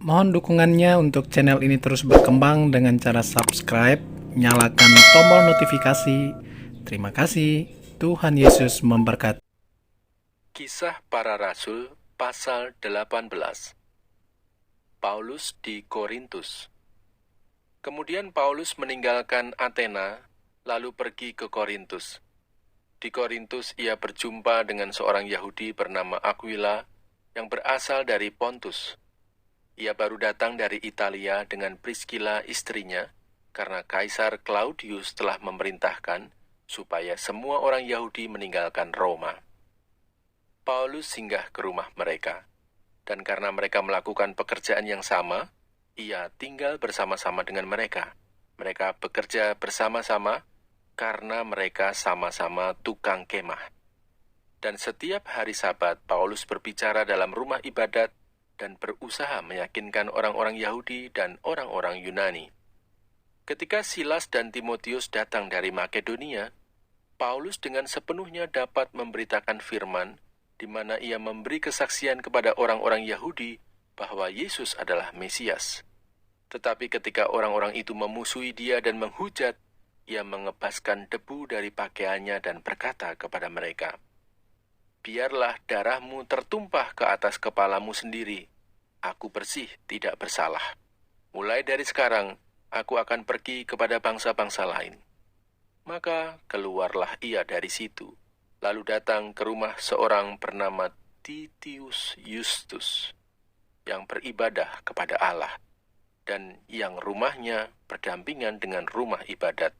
Mohon dukungannya untuk channel ini terus berkembang dengan cara subscribe, nyalakan tombol notifikasi. Terima kasih. Tuhan Yesus memberkati. Kisah Para Rasul pasal 18. Paulus di Korintus. Kemudian Paulus meninggalkan Athena, lalu pergi ke Korintus. Di Korintus ia berjumpa dengan seorang Yahudi bernama Aquila yang berasal dari Pontus. Ia baru datang dari Italia dengan Priscilla istrinya, karena Kaisar Claudius telah memerintahkan supaya semua orang Yahudi meninggalkan Roma. Paulus singgah ke rumah mereka, dan karena mereka melakukan pekerjaan yang sama, ia tinggal bersama-sama dengan mereka. Mereka bekerja bersama-sama karena mereka sama-sama tukang kemah. Dan setiap hari Sabat, Paulus berbicara dalam rumah ibadat dan berusaha meyakinkan orang-orang Yahudi dan orang-orang Yunani. Ketika Silas dan Timotius datang dari Makedonia, Paulus dengan sepenuhnya dapat memberitakan firman, di mana ia memberi kesaksian kepada orang-orang Yahudi bahwa Yesus adalah Mesias. Tetapi ketika orang-orang itu memusuhi dia dan menghujat, ia mengebaskan debu dari pakaiannya dan berkata kepada mereka, "Biarlah darahmu tertumpah ke atas kepalamu sendiri. Aku bersih, tidak bersalah. Mulai dari sekarang, aku akan pergi kepada bangsa-bangsa lain." Maka keluarlah ia dari situ, lalu datang ke rumah seorang bernama Titius Justus, yang beribadah kepada Allah, dan yang rumahnya berdampingan dengan rumah ibadat.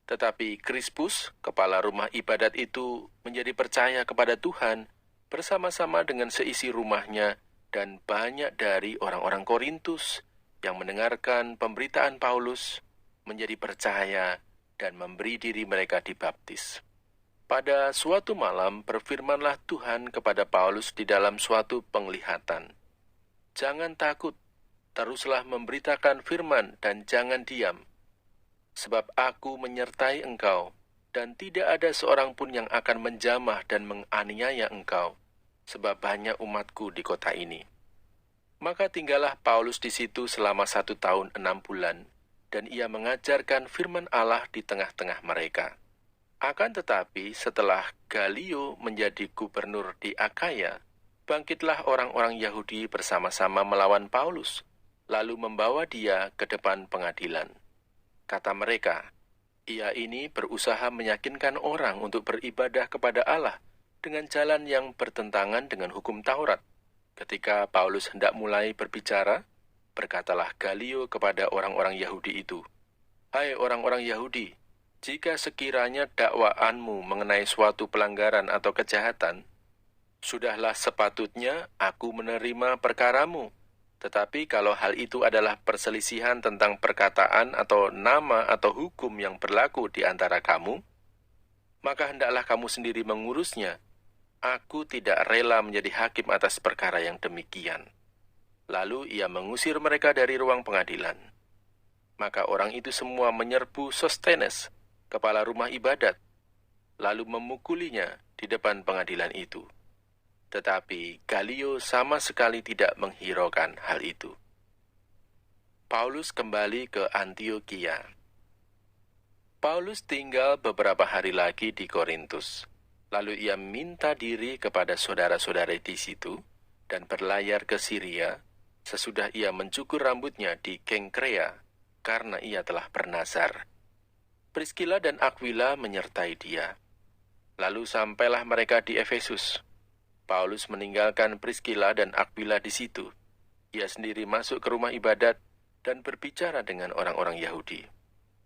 Tetapi Krispus, kepala rumah ibadat itu, menjadi percaya kepada Tuhan bersama-sama dengan seisi rumahnya, dan banyak dari orang-orang Korintus yang mendengarkan pemberitaan Paulus menjadi percaya dan memberi diri mereka dibaptis. Pada suatu malam berfirmanlah Tuhan kepada Paulus di dalam suatu penglihatan, "Jangan takut, teruslah memberitakan firman dan jangan diam. Sebab aku menyertai engkau, dan tidak ada seorang pun yang akan menjamah dan menganiaya engkau, sebab banyak umatku di kota ini." Maka tinggallah Paulus di situ selama 1 tahun 6 bulan, dan ia mengajarkan firman Allah di tengah-tengah mereka. Akan tetapi setelah Galio menjadi gubernur di Akaya, bangkitlah orang-orang Yahudi bersama-sama melawan Paulus, lalu membawa dia ke depan pengadilan. Kata mereka, "Ia ini berusaha meyakinkan orang untuk beribadah kepada Allah dengan jalan yang bertentangan dengan hukum Taurat." Ketika Paulus hendak mulai berbicara, berkatalah Galio kepada orang-orang Yahudi itu, "Hai orang-orang Yahudi, jika sekiranya dakwaanmu mengenai suatu pelanggaran atau kejahatan, sudahlah sepatutnya aku menerima perkaramu. Tetapi kalau hal itu adalah perselisihan tentang perkataan atau nama atau hukum yang berlaku di antara kamu, maka hendaklah kamu sendiri mengurusnya. Aku tidak rela menjadi hakim atas perkara yang demikian." Lalu ia mengusir mereka dari ruang pengadilan. Maka orang itu semua menyerbu Sostenes, kepala rumah ibadat, lalu memukulinya di depan pengadilan itu. Tetapi Galio sama sekali tidak menghiraukan hal itu. Paulus kembali ke Antiokhia. Paulus tinggal beberapa hari lagi di Korintus. Lalu ia minta diri kepada saudara-saudara di situ dan berlayar ke Syria, sesudah ia mencukur rambutnya di Kengkrea, karena ia telah bernazar. Priscilla dan Aquila menyertai dia. Lalu sampailah mereka di Efesus. Paulus meninggalkan Priscilla dan Aquila di situ. Ia sendiri masuk ke rumah ibadat dan berbicara dengan orang-orang Yahudi.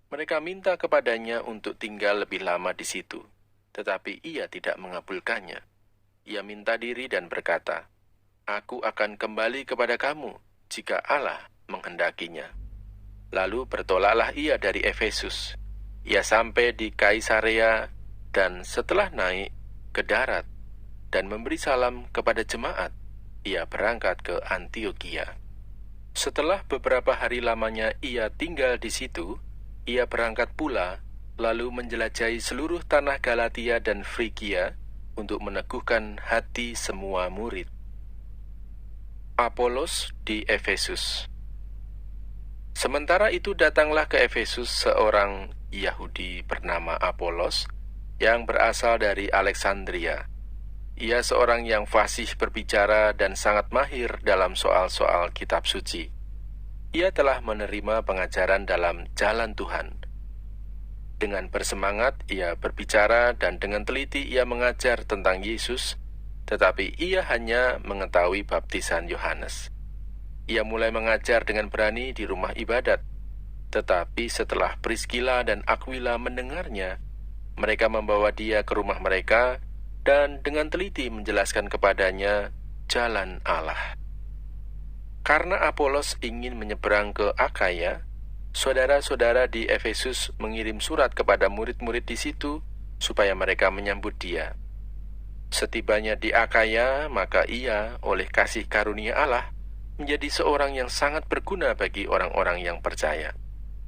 Mereka minta kepadanya untuk tinggal lebih lama di situ, tetapi ia tidak mengabulkannya. Ia minta diri dan berkata, "Aku akan kembali kepada kamu jika Allah menghendakinya." Lalu bertolaklah ia dari Efesus. Ia sampai di Kaisarea, dan setelah naik ke darat dan memberi salam kepada jemaat, ia berangkat ke Antiokhia. Setelah beberapa hari lamanya ia tinggal di situ, ia berangkat pula, lalu menjelajahi seluruh tanah Galatia dan Frigia untuk meneguhkan hati semua murid. Apolos di Efesus. Sementara itu datanglah ke Efesus seorang Yahudi bernama Apolos yang berasal dari Alexandria. Ia seorang yang fasih berbicara dan sangat mahir dalam soal-soal kitab suci. Ia telah menerima pengajaran dalam jalan Tuhan. Dengan bersemangat ia berbicara dan dengan teliti ia mengajar tentang Yesus, tetapi ia hanya mengetahui baptisan Yohanes. Ia mulai mengajar dengan berani di rumah ibadat, tetapi setelah Priskila dan Aquila mendengarnya, mereka membawa dia ke rumah mereka dan dengan teliti menjelaskan kepadanya jalan Allah. Karena Apolos ingin menyeberang ke Akaya, saudara-saudara di Efesus mengirim surat kepada murid-murid di situ supaya mereka menyambut dia. Setibanya di Akaya, maka ia oleh kasih karunia Allah menjadi seorang yang sangat berguna bagi orang-orang yang percaya.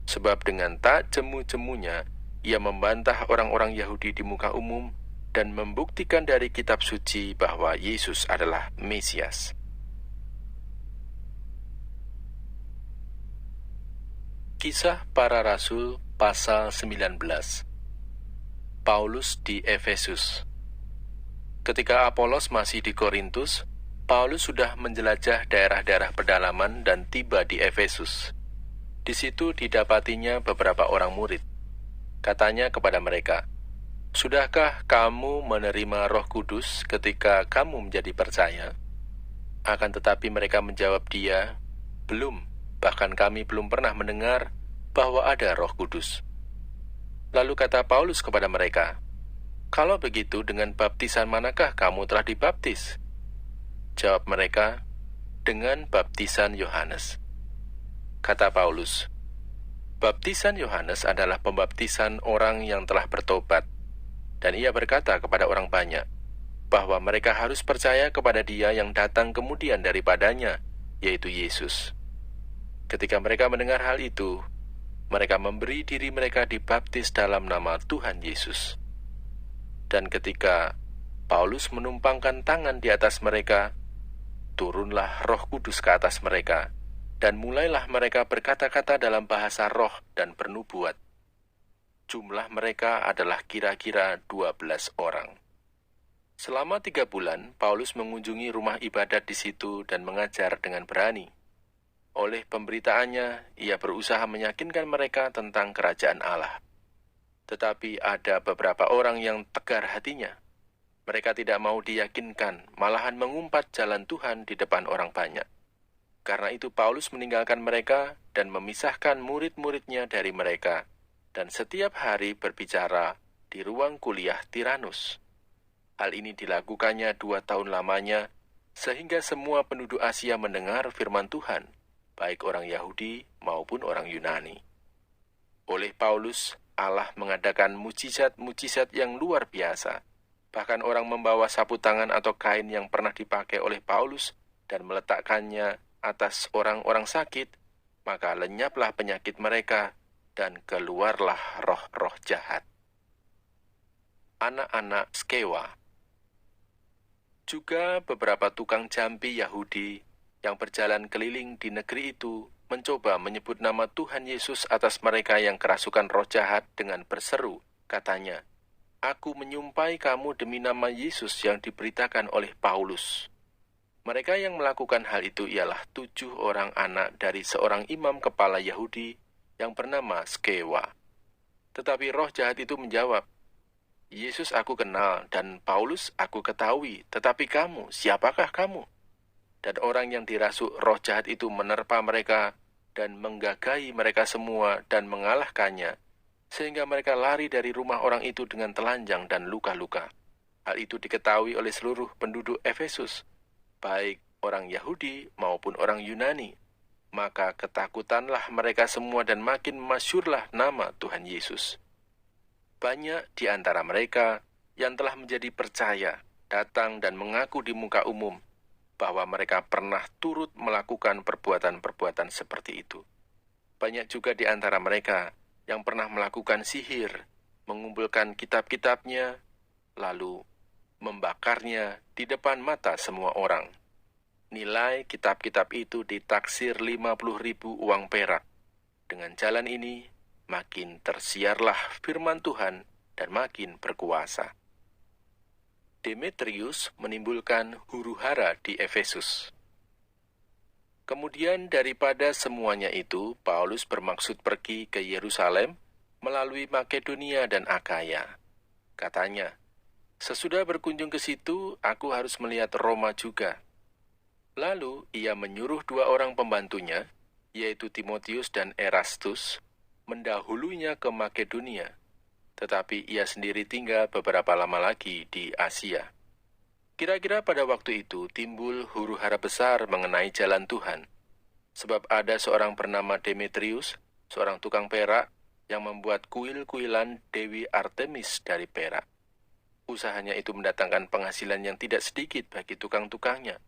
Sebab dengan tak jemu-jemunya, ia membantah orang-orang Yahudi di muka umum dan membuktikan dari kitab suci bahwa Yesus adalah Mesias. Kisah Para Rasul pasal 19. Paulus di Efesus. Ketika Apolos masih di Korintus, Paulus sudah menjelajah daerah-daerah pedalaman dan tiba di Efesus. Di situ didapatinya beberapa orang murid. Katanya kepada mereka, "Sudahkah kamu menerima Roh Kudus ketika kamu menjadi percaya?" Akan tetapi mereka menjawab dia, "Belum, bahkan kami belum pernah mendengar bahwa ada Roh Kudus." Lalu kata Paulus kepada mereka, "Kalau begitu, dengan baptisan manakah kamu telah dibaptis?" Jawab mereka, "Dengan baptisan Yohanes." Kata Paulus, "Baptisan Yohanes adalah pembaptisan orang yang telah bertobat." Dan ia berkata kepada orang banyak, bahwa mereka harus percaya kepada Dia yang datang kemudian daripadanya, yaitu Yesus. Ketika mereka mendengar hal itu, mereka memberi diri mereka dibaptis dalam nama Tuhan Yesus. Dan ketika Paulus menumpangkan tangan di atas mereka, turunlah Roh Kudus ke atas mereka, dan mulailah mereka berkata-kata dalam bahasa roh dan bernubuat. Jumlah mereka adalah kira-kira 12 orang. Selama 3 bulan, Paulus mengunjungi rumah ibadat di situ dan mengajar dengan berani. Oleh pemberitaannya, ia berusaha meyakinkan mereka tentang kerajaan Allah. Tetapi ada beberapa orang yang tegar hatinya. Mereka tidak mau diyakinkan, malahan mengumpat jalan Tuhan di depan orang banyak. Karena itu Paulus meninggalkan mereka dan memisahkan murid-muridnya dari mereka, dan setiap hari berbicara di ruang kuliah Tiranus. Hal ini dilakukannya 2 tahun lamanya, sehingga semua penduduk Asia mendengar firman Tuhan, baik orang Yahudi maupun orang Yunani. Oleh Paulus, Allah mengadakan mujizat-mujizat yang luar biasa. Bahkan orang membawa sapu tangan atau kain yang pernah dipakai oleh Paulus dan meletakkannya atas orang-orang sakit, maka lenyaplah penyakit mereka dan keluarlah roh-roh jahat. Anak-anak Skewa. Juga beberapa tukang jambi Yahudi yang berjalan keliling di negeri itu mencoba menyebut nama Tuhan Yesus atas mereka yang kerasukan roh jahat dengan berseru, katanya, "Aku menyumpai kamu demi nama Yesus yang diberitakan oleh Paulus." Mereka yang melakukan hal itu ialah 7 orang anak dari seorang imam kepala Yahudi yang bernama Skewa. Tetapi roh jahat itu menjawab, "Yesus aku kenal dan Paulus aku ketahui, tetapi kamu, siapakah kamu?" Dan orang yang dirasuk roh jahat itu menerpa mereka dan menggagahi mereka semua dan mengalahkannya, sehingga mereka lari dari rumah orang itu dengan telanjang dan luka-luka. Hal itu diketahui oleh seluruh penduduk Efesus, baik orang Yahudi maupun orang Yunani. Maka ketakutanlah mereka semua dan makin masyhurlah nama Tuhan Yesus. Banyak di antara mereka yang telah menjadi percaya datang dan mengaku di muka umum bahwa mereka pernah turut melakukan perbuatan-perbuatan seperti itu. Banyak juga di antara mereka yang pernah melakukan sihir, mengumpulkan kitab-kitabnya, lalu membakarnya di depan mata semua orang. Nilai kitab-kitab itu ditaksir 50.000 uang perak. Dengan jalan ini, makin tersiarlah firman Tuhan dan makin berkuasa. Demetrius menimbulkan huru-hara di Efesus. Kemudian daripada semuanya itu, Paulus bermaksud pergi ke Yerusalem melalui Makedonia dan Akaya. Katanya, sesudah berkunjung ke situ, aku harus melihat Roma juga. Lalu ia menyuruh 2 orang pembantunya, yaitu Timotius dan Erastus, mendahulunya ke Makedonia, tetapi ia sendiri tinggal beberapa lama lagi di Asia. Kira-kira pada waktu itu timbul huru-hara besar mengenai jalan Tuhan, sebab ada seorang bernama Demetrius, seorang tukang perak, yang membuat kuil-kuilan Dewi Artemis dari perak. Usahanya itu mendatangkan penghasilan yang tidak sedikit bagi tukang-tukangnya.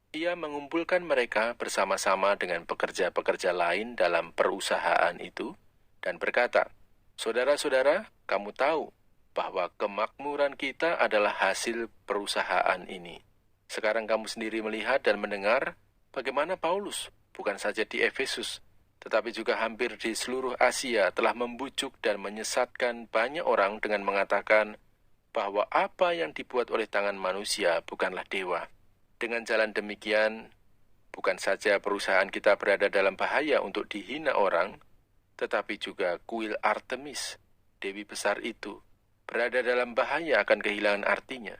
Ia mengumpulkan mereka bersama-sama dengan pekerja-pekerja lain dalam perusahaan itu dan berkata, "Saudara-saudara, kamu tahu bahwa kemakmuran kita adalah hasil perusahaan ini. Sekarang kamu sendiri melihat dan mendengar bagaimana Paulus, bukan saja di Efesus, tetapi juga hampir di seluruh Asia telah membujuk dan menyesatkan banyak orang dengan mengatakan bahwa apa yang dibuat oleh tangan manusia bukanlah dewa. Dengan jalan demikian, bukan saja perusahaan kita berada dalam bahaya untuk dihina orang, tetapi juga kuil Artemis, dewi besar itu, berada dalam bahaya akan kehilangan artinya.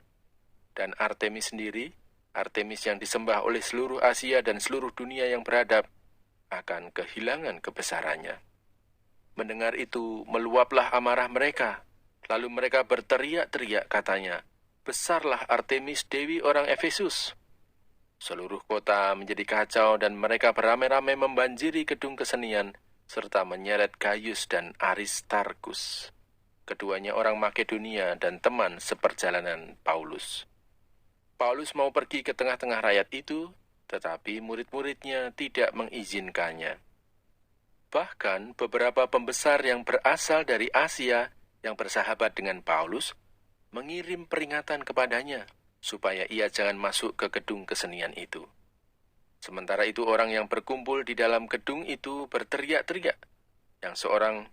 Dan Artemis sendiri, Artemis yang disembah oleh seluruh Asia dan seluruh dunia yang beradab, akan kehilangan kebesarannya." Mendengar itu, meluaplah amarah mereka. Lalu mereka berteriak-teriak katanya, "Besarlah Artemis dewi orang Efesus." Seluruh kota menjadi kacau dan mereka beramai-ramai membanjiri gedung kesenian serta menyeret Gaius dan Aristarkus. Keduanya orang Makedonia dan teman seperjalanan Paulus. Paulus mau pergi ke tengah-tengah rakyat itu, tetapi murid-muridnya tidak mengizinkannya. Bahkan beberapa pembesar yang berasal dari Asia yang bersahabat dengan Paulus mengirim peringatan kepadanya supaya ia jangan masuk ke gedung kesenian itu. Sementara itu orang yang berkumpul di dalam gedung itu berteriak-teriak. Yang seorang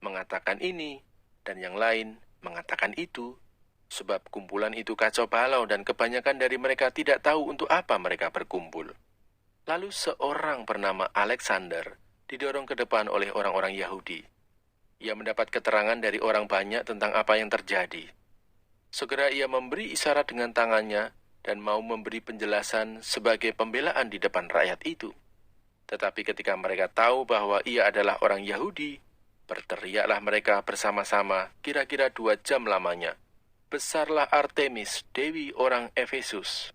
mengatakan ini dan yang lain mengatakan itu, sebab kumpulan itu kacau balau dan kebanyakan dari mereka tidak tahu untuk apa mereka berkumpul. Lalu seorang bernama Alexander didorong ke depan oleh orang-orang Yahudi. Ia mendapat keterangan dari orang banyak tentang apa yang terjadi. Segera ia memberi isyarat dengan tangannya dan mau memberi penjelasan sebagai pembelaan di depan rakyat itu. Tetapi ketika mereka tahu bahwa ia adalah orang Yahudi, berteriaklah mereka bersama-sama kira-kira 2 jam lamanya, "Besarlah Artemis, dewi orang Efesus."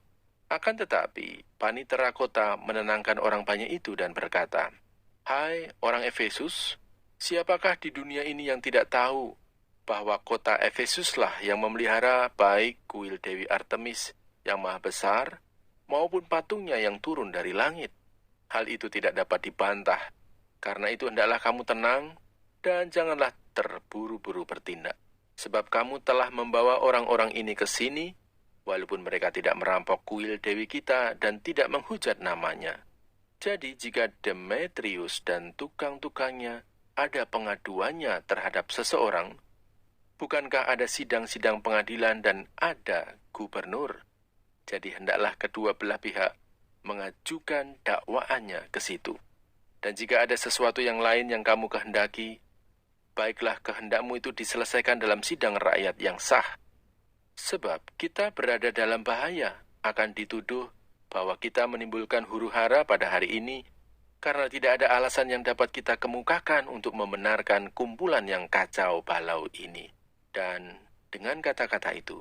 Akan tetapi, panitera kota menenangkan orang banyak itu dan berkata, "Hai orang Efesus, siapakah di dunia ini yang tidak tahu bahwa kota Efesuslah yang memelihara baik kuil Dewi Artemis yang maha besar maupun patungnya yang turun dari langit? Hal itu tidak dapat dibantah. Karena itu hendaklah kamu tenang dan janganlah terburu-buru bertindak. Sebab kamu telah membawa orang-orang ini ke sini, walaupun mereka tidak merampok kuil Dewi kita dan tidak menghujat namanya. Jadi jika Demetrius dan tukang-tukangnya ada pengaduannya terhadap seseorang, bukankah ada sidang-sidang pengadilan dan ada gubernur? Jadi hendaklah kedua belah pihak mengajukan dakwaannya ke situ. Dan jika ada sesuatu yang lain yang kamu kehendaki, baiklah kehendakmu itu diselesaikan dalam sidang rakyat yang sah. Sebab kita berada dalam bahaya akan dituduh bahwa kita menimbulkan huru-hara pada hari ini karena tidak ada alasan yang dapat kita kemukakan untuk membenarkan kumpulan yang kacau balau ini." Dan dengan kata-kata itu,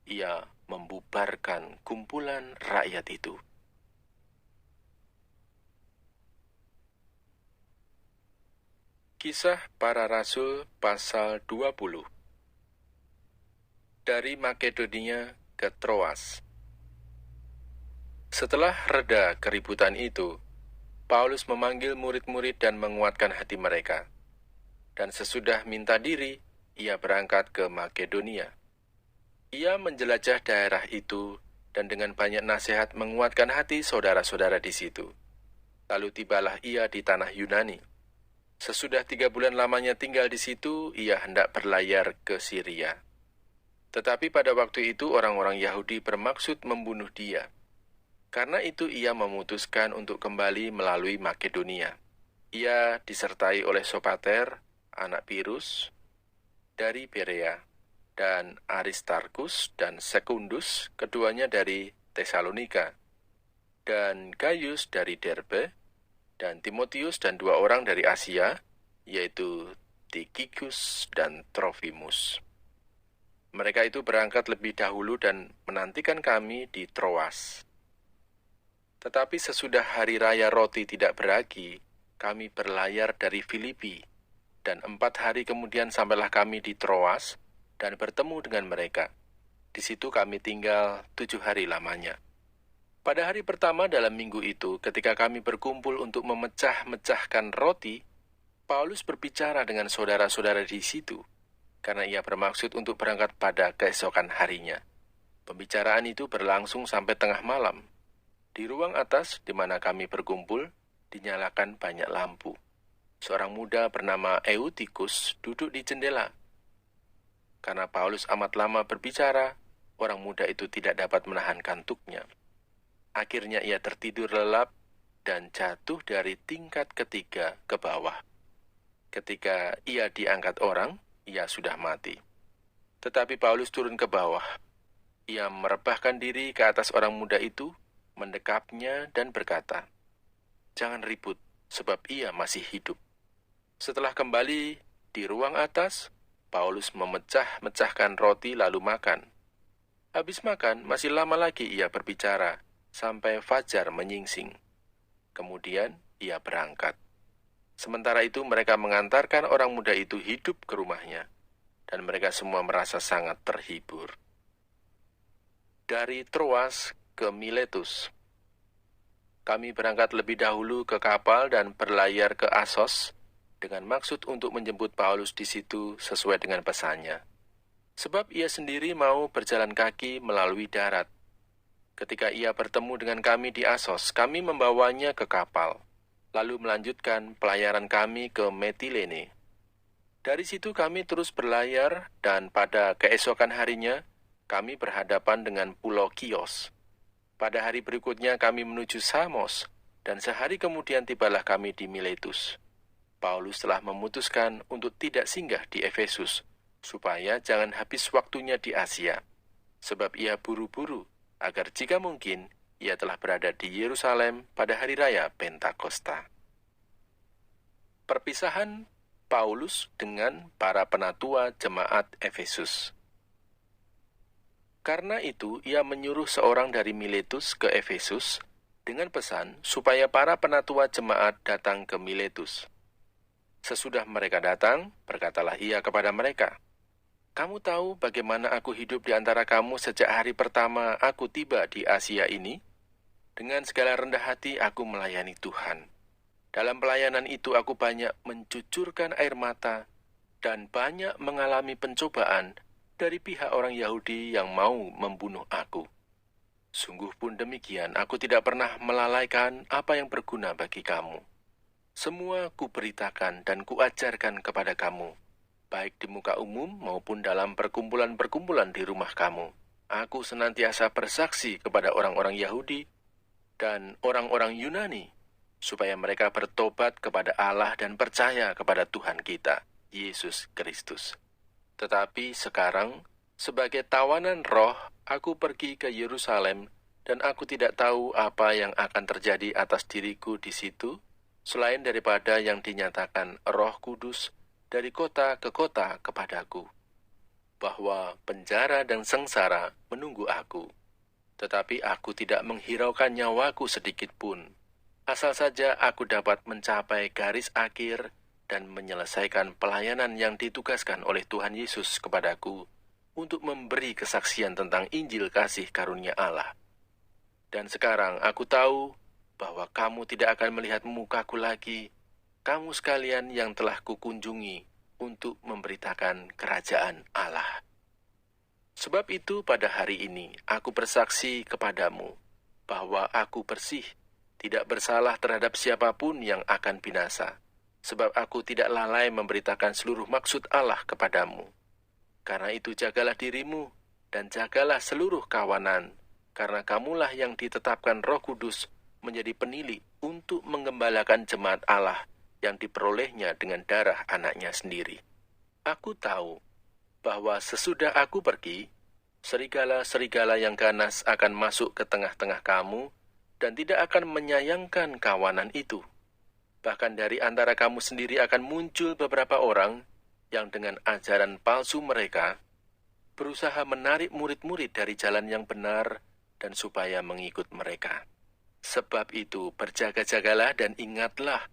ia membubarkan kumpulan rakyat itu. Kisah Para Rasul pasal 20. Dari Makedonia ke Troas. Setelah reda keributan itu, Paulus memanggil murid-murid dan menguatkan hati mereka. Dan sesudah minta diri, ia berangkat ke Makedonia. Ia menjelajah daerah itu dan dengan banyak nasihat menguatkan hati saudara-saudara di situ. Lalu tibalah ia di tanah Yunani. Sesudah 3 bulan lamanya tinggal di situ, ia hendak berlayar ke Syria. Tetapi pada waktu itu orang-orang Yahudi bermaksud membunuh dia. Karena itu ia memutuskan untuk kembali melalui Makedonia. Ia disertai oleh Sopater, anak Pirus, dari Berea, dan Aristarkus dan Sekundus, keduanya dari Tesalonika, dan Gaius dari Derbe, dan Timotius dan 2 orang dari Asia, yaitu Tikhikus dan Trofimus. Mereka itu berangkat lebih dahulu dan menantikan kami di Troas. Tetapi sesudah hari raya roti tidak beragi, kami berlayar dari Filipi, dan 4 hari kemudian sampailah kami di Troas dan bertemu dengan mereka. Di situ kami tinggal 7 hari lamanya. Pada hari pertama dalam minggu itu, ketika kami berkumpul untuk memecah-mecahkan roti, Paulus berbicara dengan saudara-saudara di situ, karena ia bermaksud untuk berangkat pada keesokan harinya. Pembicaraan itu berlangsung sampai tengah malam. Di ruang atas di mana kami berkumpul, dinyalakan banyak lampu. Seorang muda bernama Eutikus duduk di jendela. Karena Paulus amat lama berbicara, orang muda itu tidak dapat menahan kantuknya. Akhirnya ia tertidur lelap dan jatuh dari tingkat ketiga ke bawah. Ketika ia diangkat orang, ia sudah mati. Tetapi Paulus turun ke bawah. Ia merebahkan diri ke atas orang muda itu, mendekapnya dan berkata, "Jangan ribut, sebab ia masih hidup." Setelah kembali di ruang atas, Paulus memecah-mecahkan roti lalu makan. Habis makan, masih lama lagi ia berbicara, sampai fajar menyingsing. Kemudian ia berangkat. Sementara itu mereka mengantarkan orang muda itu hidup ke rumahnya, dan mereka semua merasa sangat terhibur. Dari Troas ke Miletus. Kami berangkat lebih dahulu ke kapal dan berlayar ke Asos, dengan maksud untuk menjemput Paulus di situ sesuai dengan pesannya. Sebab ia sendiri mau berjalan kaki melalui darat. Ketika ia bertemu dengan kami di Asos, kami membawanya ke kapal, lalu melanjutkan pelayaran kami ke Metilene. Dari situ kami terus berlayar, dan pada keesokan harinya, kami berhadapan dengan Pulau Kios. Pada hari berikutnya kami menuju Samos, dan sehari kemudian tibalah kami di Miletus. Paulus telah memutuskan untuk tidak singgah di Efesus, supaya jangan habis waktunya di Asia, sebab ia buru-buru, agar jika mungkin ia telah berada di Yerusalem pada hari raya Pentakosta. Perpisahan Paulus dengan para penatua jemaat Efesus. Karena itu, ia menyuruh seorang dari Miletus ke Efesus dengan pesan supaya para penatua jemaat datang ke Miletus. Sesudah mereka datang, berkatalah ia kepada mereka, "Kamu tahu bagaimana aku hidup di antara kamu sejak hari pertama aku tiba di Asia ini? Dengan segala rendah hati aku melayani Tuhan. Dalam pelayanan itu aku banyak mencucurkan air mata dan banyak mengalami pencobaan dari pihak orang Yahudi yang mau membunuh aku. Sungguh pun demikian, aku tidak pernah melalaikan apa yang berguna bagi kamu. Semua kuberitakan dan kuajarkan kepada kamu, baik di muka umum maupun dalam perkumpulan-perkumpulan di rumah kamu. Aku senantiasa bersaksi kepada orang-orang Yahudi dan orang-orang Yunani, supaya mereka bertobat kepada Allah dan percaya kepada Tuhan kita, Yesus Kristus. Tetapi sekarang, sebagai tawanan roh, aku pergi ke Yerusalem, dan aku tidak tahu apa yang akan terjadi atas diriku di situ, selain daripada yang dinyatakan Roh Kudus dari kota ke kota kepadaku, bahwa penjara dan sengsara menunggu aku. Tetapi aku tidak menghiraukan nyawaku sedikit pun, asal saja aku dapat mencapai garis akhir dan menyelesaikan pelayanan yang ditugaskan oleh Tuhan Yesus kepadaku untuk memberi kesaksian tentang Injil kasih karunia Allah. Dan sekarang aku tahu bahwa kamu tidak akan melihat mukaku lagi, kamu sekalian yang telah kukunjungi untuk memberitakan kerajaan Allah. Sebab itu pada hari ini aku bersaksi kepadamu bahwa aku bersih, tidak bersalah terhadap siapapun yang akan binasa. Sebab aku tidak lalai memberitakan seluruh maksud Allah kepadamu. Karena itu jagalah dirimu dan jagalah seluruh kawanan, karena kamulah yang ditetapkan Roh Kudus menjadi penilai untuk menggembalakan jemaat Allah yang diperolehnya dengan darah anaknya sendiri. Aku tahu bahwa sesudah aku pergi, serigala-serigala yang ganas akan masuk ke tengah-tengah kamu dan tidak akan menyayangkan kawanan itu. Bahkan dari antara kamu sendiri akan muncul beberapa orang yang dengan ajaran palsu mereka berusaha menarik murid-murid dari jalan yang benar dan supaya mengikut mereka. Sebab itu berjaga-jagalah dan ingatlah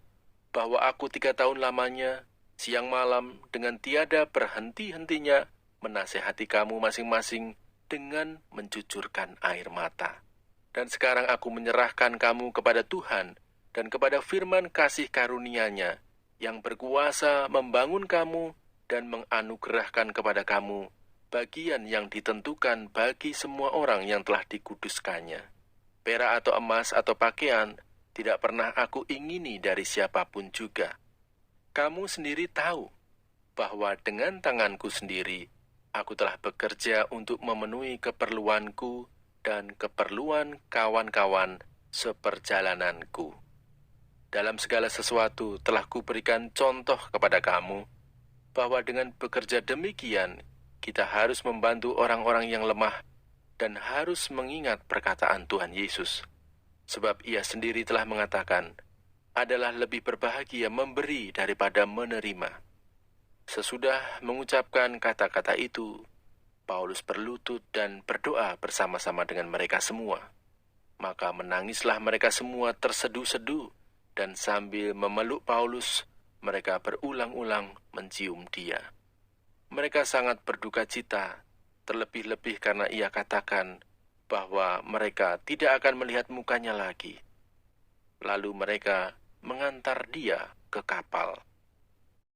bahwa aku 3 tahun lamanya, siang malam dengan tiada berhenti-hentinya menasehati kamu masing-masing dengan mencucurkan air mata. Dan sekarang aku menyerahkan kamu kepada Tuhan dan kepada firman kasih karunia-Nya yang berkuasa membangun kamu dan menganugerahkan kepada kamu bagian yang ditentukan bagi semua orang yang telah dikuduskannya. Perak atau emas atau pakaian tidak pernah aku ingini dari siapapun juga. Kamu sendiri tahu bahwa dengan tanganku sendiri, aku telah bekerja untuk memenuhi keperluanku dan keperluan kawan-kawan seperjalananku. Dalam segala sesuatu telah kuberikan contoh kepada kamu, bahwa dengan bekerja demikian, kita harus membantu orang-orang yang lemah dan harus mengingat perkataan Tuhan Yesus. Sebab ia sendiri telah mengatakan, adalah lebih berbahagia memberi daripada menerima. Sesudah mengucapkan kata-kata itu, Paulus berlutut dan berdoa bersama-sama dengan mereka semua. Maka menangislah mereka semua terseduh-seduh, dan sambil memeluk Paulus, mereka berulang-ulang mencium dia. Mereka sangat berduka cita, terlebih-lebih karena ia katakan bahwa mereka tidak akan melihat mukanya lagi. Lalu mereka mengantar dia ke kapal.